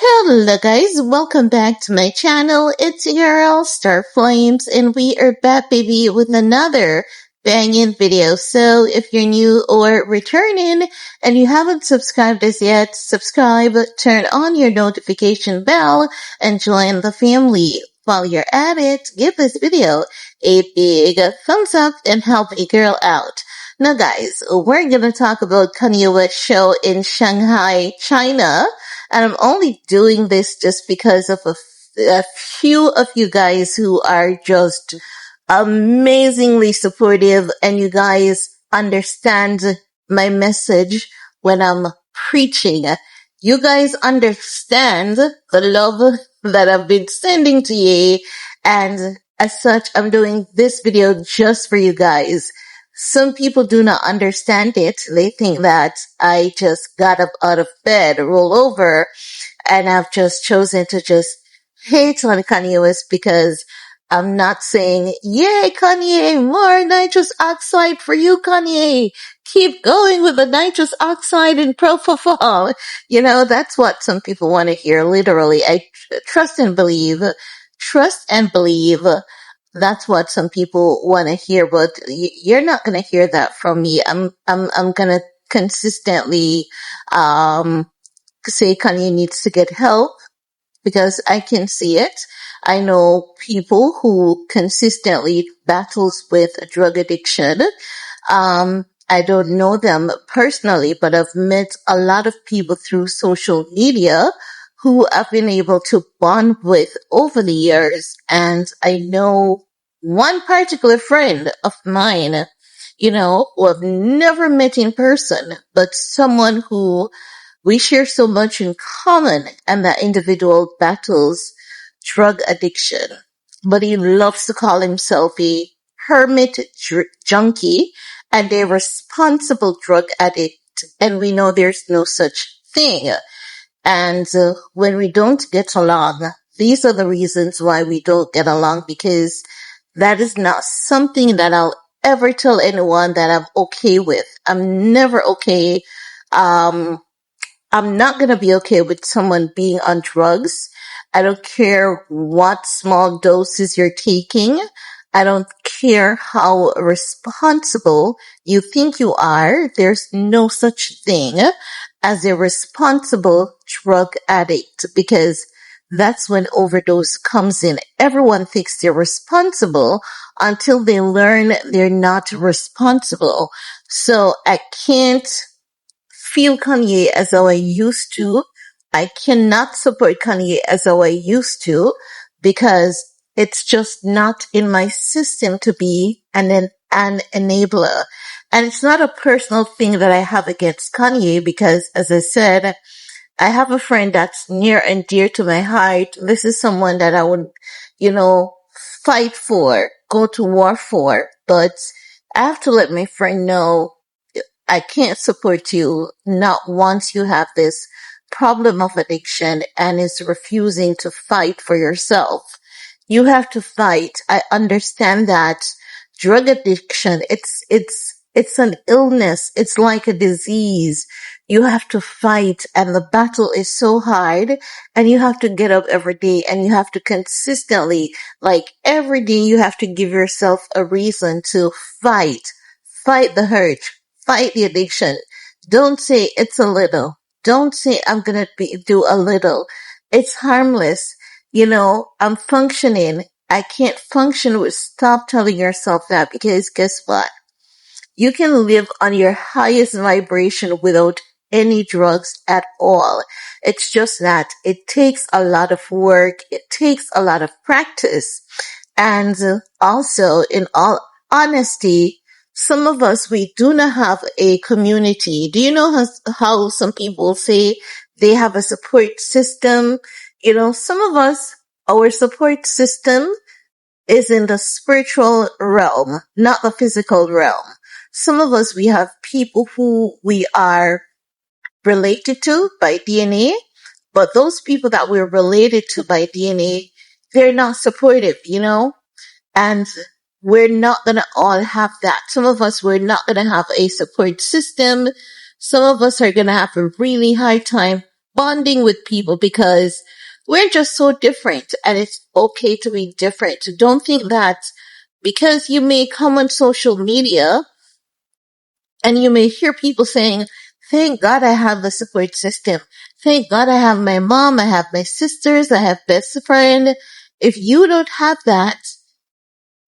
Hello guys, welcome back to my channel. It's your girl Star Flames and we are back baby with another banging video. So if you're new or returning and you haven't subscribed as yet, subscribe, turn on your notification bell and join the family. While you're at it, give this video a big thumbs up and help a girl out. Now guys, we're gonna talk about Kanye West show in Shanghai, China. And I'm only doing this just because of a few of you guys who are just amazingly supportive and you guys understand my message when I'm preaching. You guys understand the love that I've been sending to you, and as such, I'm doing this video just for you guys. Some people do not understand it. They think that I just got up out of bed, roll over, and I've just chosen to just hate on Kanye West because I'm not saying, yay, Kanye, more nitrous oxide for you, Kanye. Keep going with the nitrous oxide and propofol. You know, that's what some people want to hear, literally. I trust and believe. That's what some people want to hear, but you're not going to hear that from me. I'm going to consistently, say Kanye needs to get help because I can see it. I know people who consistently battles with drug addiction. I don't know them personally, but I've met a lot of people through social media who I've been able to bond with over the years. And I know one particular friend of mine, who I've never met in person, but someone who we share so much in common, and that individual battles drug addiction. But he loves to call himself a hermit junkie and a responsible drug addict. And we know there's no such thing. And when we don't get along, these are the reasons why we don't get along, because that is not something that I'll ever tell anyone that I'm okay with. I'm never okay. I'm not going to be okay with someone being on drugs. I don't care what small doses you're taking. I don't care how responsible you think you are. There's no such thing as a responsible drug addict, because that's when overdose comes in. Everyone thinks they're responsible until they learn they're not responsible. So I can't feel Kanye as though I used to. I cannot support Kanye as though I used to, because it's just not in my system to be an enabler. And it's not a personal thing that I have against Kanye, because as I said, I have a friend that's near and dear to my heart. This is someone that I would, fight for, go to war for, but I have to let my friend know I can't support you not once you have this problem of addiction and is refusing to fight for yourself. You have to fight. I understand that drug addiction, it's an illness. It's like a disease. You have to fight, and the battle is so hard, and you have to get up every day, and you have to consistently, like every day, you have to give yourself a reason to fight. Fight the urge. Fight the addiction. Don't say it's a little. Don't say I'm gonna do a little. It's harmless. I'm functioning. I can't function with stop telling yourself that, because guess what? You can live on your highest vibration without any drugs at all. It's just that it takes a lot of work. It takes a lot of practice. And also, in all honesty, some of us, we do not have a community. Do you know how some people say they have a support system? Some of us, our support system is in the spiritual realm, not the physical realm. Some of us, we have people who we are related to by DNA, but those people that we're related to by DNA, they're not supportive, and we're not going to all have that. Some of us, we're not going to have a support system. Some of us are going to have a really hard time bonding with people because we're just so different, and it's okay to be different. Don't think that because you may come on social media and you may hear people saying, thank God I have a support system. Thank God I have my mom. I have my sisters. I have best friend. If you don't have that,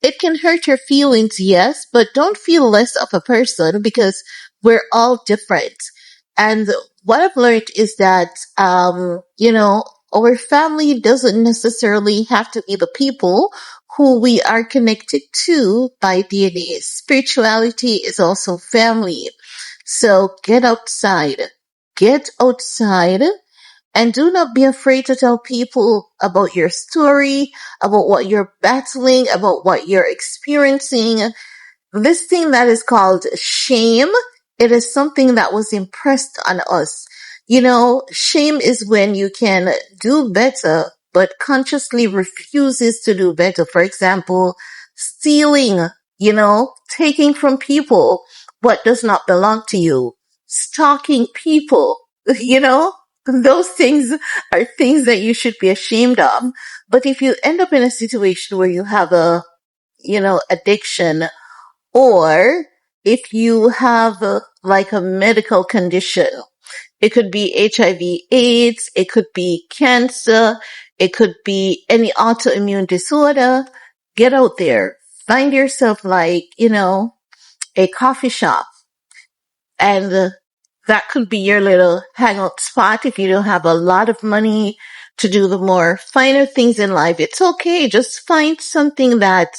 it can hurt your feelings, yes, but don't feel less of a person because we're all different. And what I've learned is that, our family doesn't necessarily have to be the people who we are connected to by DNA. Spirituality is also family. So get outside. Get outside and do not be afraid to tell people about your story, about what you're battling, about what you're experiencing. This thing that is called shame, it is something that was impressed on us. Shame is when you can do better, but consciously refuses to do better. For example, stealing, taking from people what does not belong to you, stalking people, you know, those things are things that you should be ashamed of. But if you end up in a situation where you have addiction, or if you have like a medical condition, it could be HIV AIDS, it could be cancer, it could be any autoimmune disorder, get out there. Find yourself like, a coffee shop, and that could be your little hangout spot if you don't have a lot of money to do the more finer things in life. It's okay. Just find something that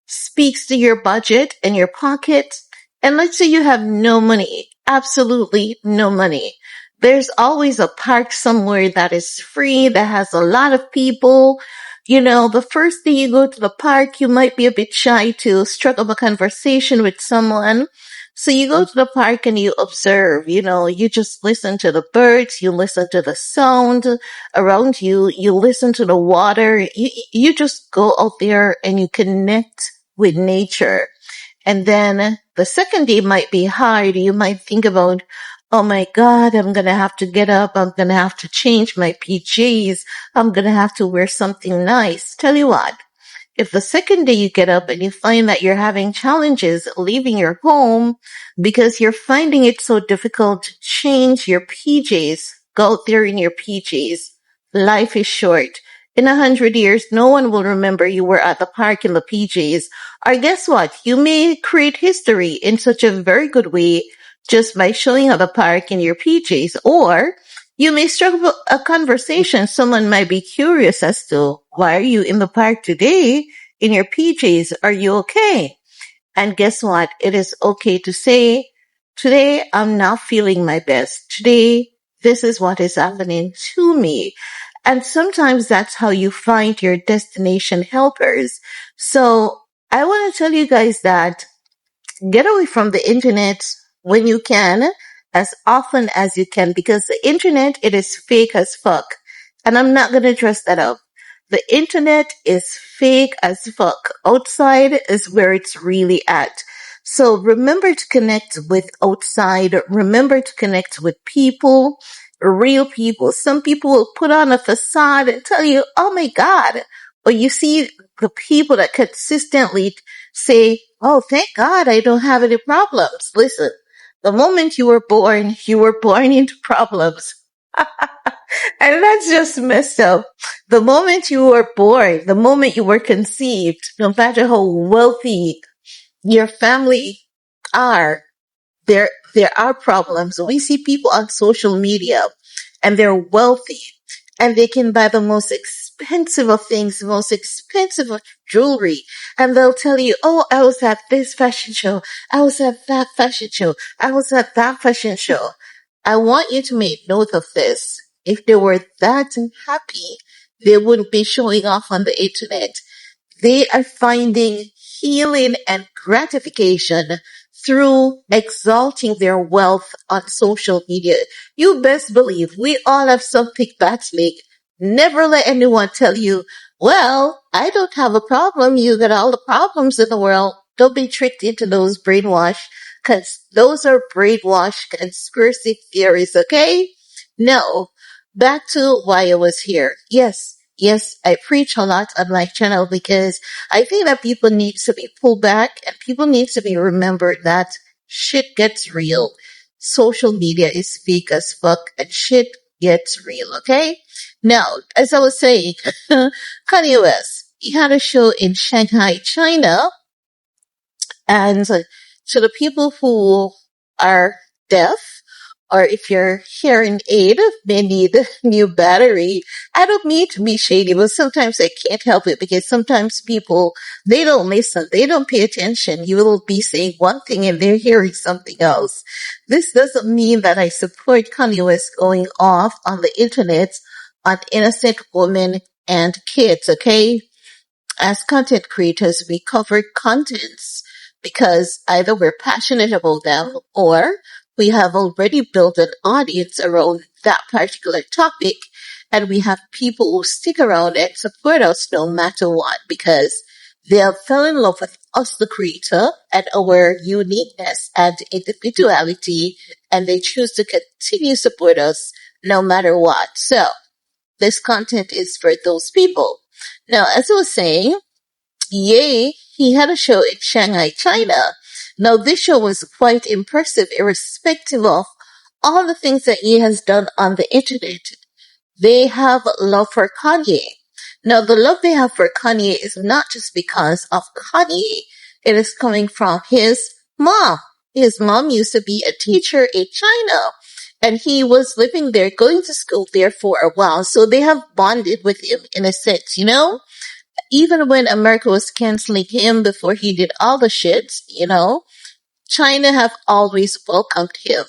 speaks to your budget and your pocket. And let's say you have no money, absolutely no money. There's always a park somewhere that is free, that has a lot of people. The first day you go to the park, you might be a bit shy to strike up a conversation with someone. So you go to the park and you observe, you just listen to the birds, you listen to the sound around you, you listen to the water, you just go out there and you connect with nature. And then the second day might be hard. You might think about, oh my God, I'm going to have to get up. I'm going to have to change my PJs. I'm going to have to wear something nice. Tell you what, if the second day you get up and you find that you're having challenges leaving your home because you're finding it so difficult to change your PJs, go out there in your PJs. Life is short. In 100 years, no one will remember you were at the park in the PJs. Or guess what? You may create history in such a very good way just by showing up at the park in your PJs. Or you may strike up a conversation. Someone might be curious as to, why are you in the park today in your PJs? Are you okay? And guess what? It is okay to say, today I'm not feeling my best. Today, this is what is happening to me. And sometimes that's how you find your destination helpers. So I want to tell you guys that get away from the internet when you can, as often as you can, because the internet, it is fake as fuck. And I'm not going to dress that up. The internet is fake as fuck. Outside is where it's really at. So remember to connect with outside. Remember to connect with people, real people. Some people will put on a facade and tell you, oh my God. But you see the people that consistently say, oh, thank God I don't have any problems. Listen, the moment you were born into problems. And that's just messed up. The moment you were born, the moment you were conceived, no matter how wealthy your family are, there are problems. We see people on social media and they're wealthy and they can buy the most expensive of things, the most expensive of jewelry. And they'll tell you, oh, I was at this fashion show. I was at that fashion show. I was at that fashion show. I want you to make note of this. If they were that happy, they wouldn't be showing off on the internet. They are finding healing and gratification through exalting their wealth on social media. You best believe we all have something battling. Never let anyone tell you, well, I don't have a problem. You got all the problems in the world. Don't be tricked into those brainwash. Because those are brainwashed conspiracy theories, okay? No. Back to why I was here. Yes, I preach a lot on my channel because I think that people need to be pulled back and people need to be remembered that shit gets real. Social media is fake as fuck and shit gets real, okay? Now, as I was saying, Kanye West, he had a show in Shanghai, China, and to the people who are deaf, or if your hearing aid may need a new battery, I don't mean to be shady, but sometimes I can't help it because sometimes people, they don't listen. They don't pay attention. You will be saying one thing and they're hearing something else. This doesn't mean that I support Kanye West going off on the internet on innocent women and kids, okay? As content creators, we cover contents because either we're passionate about them or we have already built an audience around that particular topic and we have people who stick around and support us no matter what because they have fell in love with us, the creator, and our uniqueness and individuality, and they choose to continue support us no matter what. So, this content is for those people. Now, as I was saying, Ye, he had a show in Shanghai, China. Now, this show was quite impressive, irrespective of all the things that Ye has done on the internet. They have love for Kanye. Now, the love they have for Kanye is not just because of Kanye. It is coming from his mom. His mom used to be a teacher in China. And he was living there, going to school there for a while. So they have bonded with him in a sense, you know? Even when America was canceling him before he did all the shit, you know, China have always welcomed him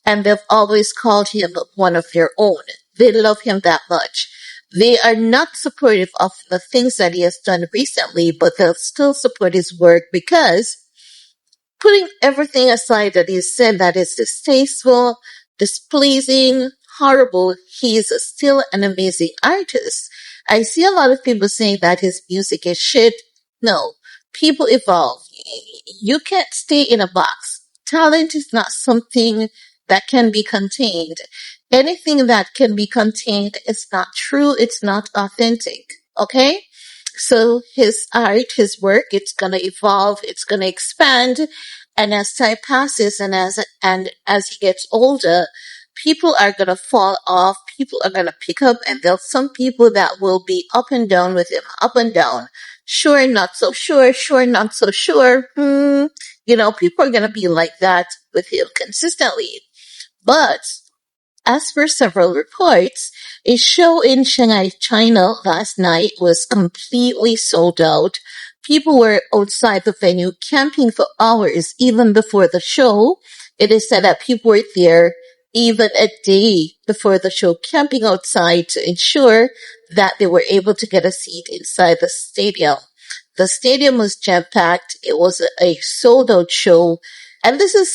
and they've always called him one of their own. They love him that much. They are not supportive of the things that he has done recently, but they'll still support his work because putting everything aside that he said that is distasteful, displeasing, horrible, he is still an amazing artist. I see a lot of people saying that his music is shit. No, people evolve. You can't stay in a box. Talent is not something that can be contained. Anything that can be contained is not true. It's not authentic. Okay? So his art, his work, it's gonna evolve, it's gonna expand, and as time passes and as he gets older, people are gonna fall off, people are gonna pick up, and there's some people that will be up and down with him, up and down. Sure, not so sure, sure, not so sure. You know, people are gonna be like that with him consistently. But as per several reports, a show in Shanghai, China last night was completely sold out. People were outside the venue camping for hours even before the show. It is said that people were there even a day before the show camping outside to ensure that they were able to get a seat inside the stadium. The stadium was jam-packed. It was a sold out show. And this is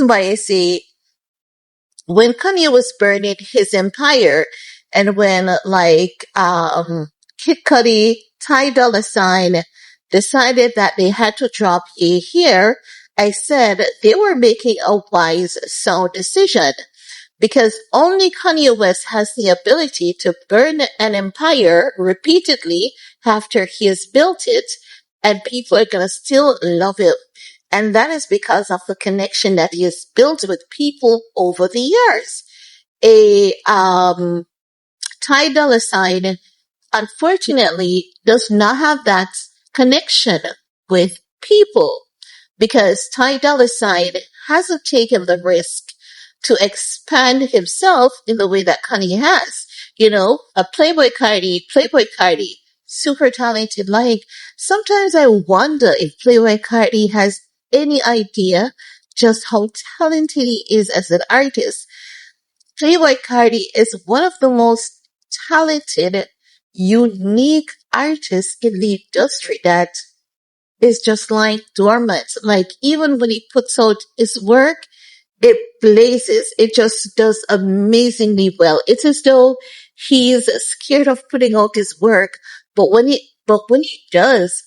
why I say when Kanye was burning his empire and when Kid Cudi, Ty Dolla Sign decided that they had to drop a here, I said they were making a wise, sound decision because only Kanye West has the ability to burn an empire repeatedly after he has built it and people are gonna still love him. And that is because of the connection that he has built with people over the years. Ty Dolla Sign, unfortunately, does not have that connection with people because Ty Dolla Sign hasn't taken the risk to expand himself in the way that Kanye has. You know, a Playboy Cardi, super talented. Like, sometimes I wonder if Playboy Cardi has any idea just how talented he is as an artist. Playboy Cardi is one of the most talented, unique artists in the industry that is just like dormant. Like even when he puts out his work, it blazes. It just does amazingly well. It's as though he's scared of putting out his work, but when he does,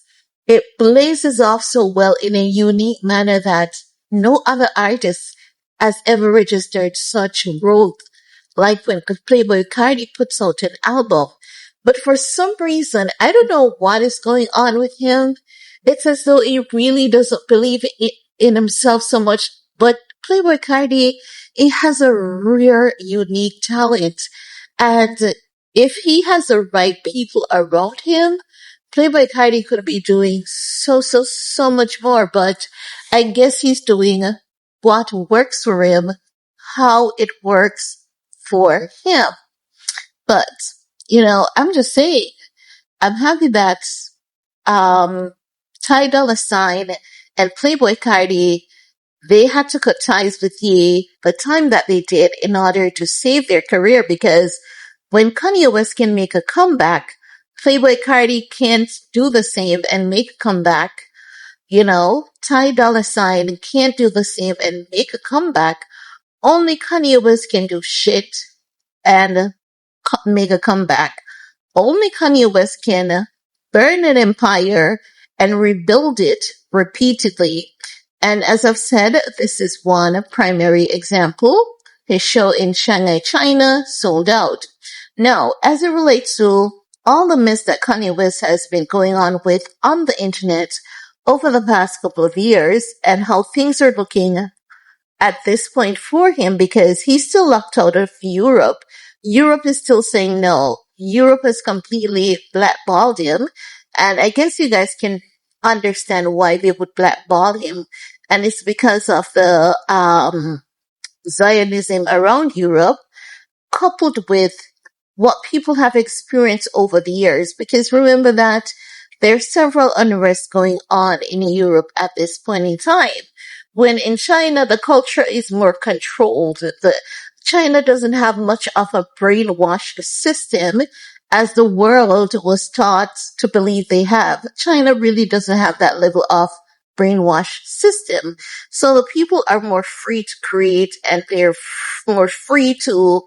It blazes off so well in a unique manner that no other artist has ever registered such growth. Like when Playboy Cardi puts out an album. But for some reason, I don't know what is going on with him. It's as though he really doesn't believe in himself so much. But Playboy Cardi, he has a rare, unique talent. And if he has the right people around him, Playboy Kaidi could be doing so much more, but I guess he's doing what works for him, how it works for him. But, I'm just saying, I'm happy that, um, Ty Dolla Sign and Playboy Cardi, they had to cut ties with Ye the time that they did in order to save their career because when Kanye West can make a comeback, Playboy Cardi can't do the same and make a comeback. Ty Dolla Sign can't do the same and make a comeback. Only Kanye West can do shit and make a comeback. Only Kanye West can burn an empire and rebuild it repeatedly. And as I've said, this is one primary example. His show in Shanghai, China sold out. Now, as it relates to all the mess that Kanye West has been going on with on the internet over the past couple of years and how things are looking at this point for him because he's still locked out of Europe. Europe is still saying no. Europe has completely blackballed him. And I guess you guys can understand why they would blackball him. And it's because of the Zionism around Europe coupled with what people have experienced over the years. Because remember that there's several unrests going on in Europe at this point in time. When in China, the culture is more controlled. China doesn't have much of a brainwashed system as the world was taught to believe they have. China really doesn't have that level of brainwashed system. So the people are more free to create and they're more free to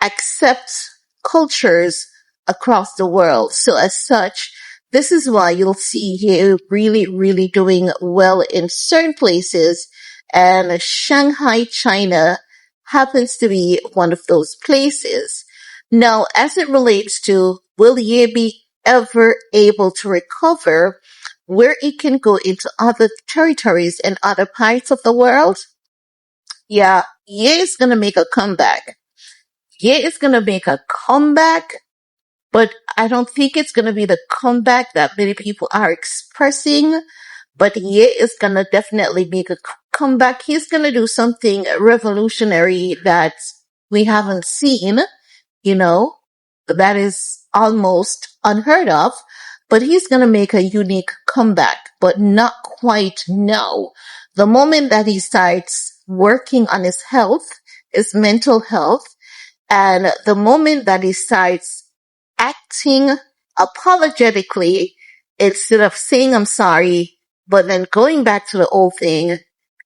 accept cultures across the world. So as such, this is why you'll see you really doing well in certain places. And Shanghai, China happens to be one of those places. Now, as it relates to will Ye be ever able to recover where it can go into other territories and other parts of the world? Yeah, Ye is going to make a comeback. Ye is going to make a comeback, but I don't think it's going to be the comeback that many people are expressing. But Ye is going to definitely make a comeback. He's going to do something revolutionary that we haven't seen, you know, that is almost unheard of. But he's going to make a unique comeback, but not quite now. The moment that he starts working on his health, his mental health, and the moment that he starts acting apologetically instead of saying I'm sorry, but then going back to the old thing,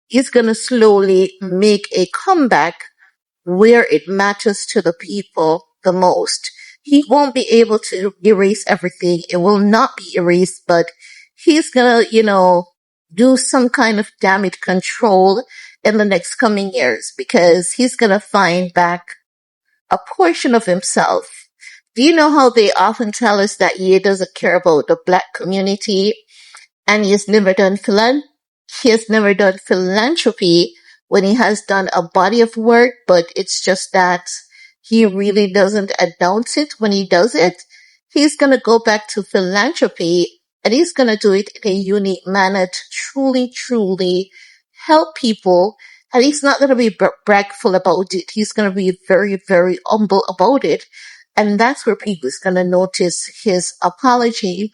he's going to slowly make a comeback where it matters to the people the most. He won't be able to erase everything. It will not be erased, but he's going to, do some kind of damage control in the next coming years because he's going to find back a portion of himself. Do you know how they often tell us that Ye doesn't care about the black community and he has never done philanthropy when he has done a body of work, but it's just that he really doesn't announce it when he does it. He's going to go back to philanthropy and he's going to do it in a unique manner to truly help people. And he's not going to be bragful about it. He's going to be very humble about it. And that's where people is going to notice his apology.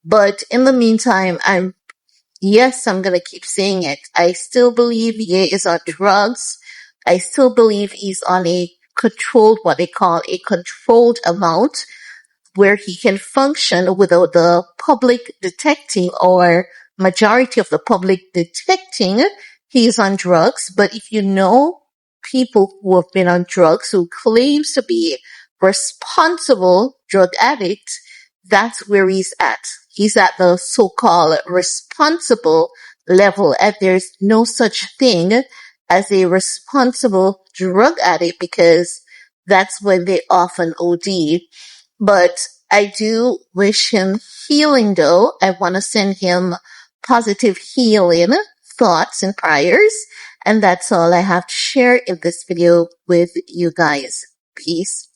But in the meantime, I'm going to keep saying it. I still believe Ye is on drugs. I still believe he's on what they call a controlled amount where he can function without the public detecting or majority of the public detecting he's on drugs. But if you know people who have been on drugs who claims to be responsible drug addicts, that's where he's at. he's at the so-called responsible level, and there's no such thing as a responsible drug addict because that's when they often OD. But I do wish him healing though. I want to send him positive healing thoughts and prayers. And that's all I have to share in this video with you guys. Peace.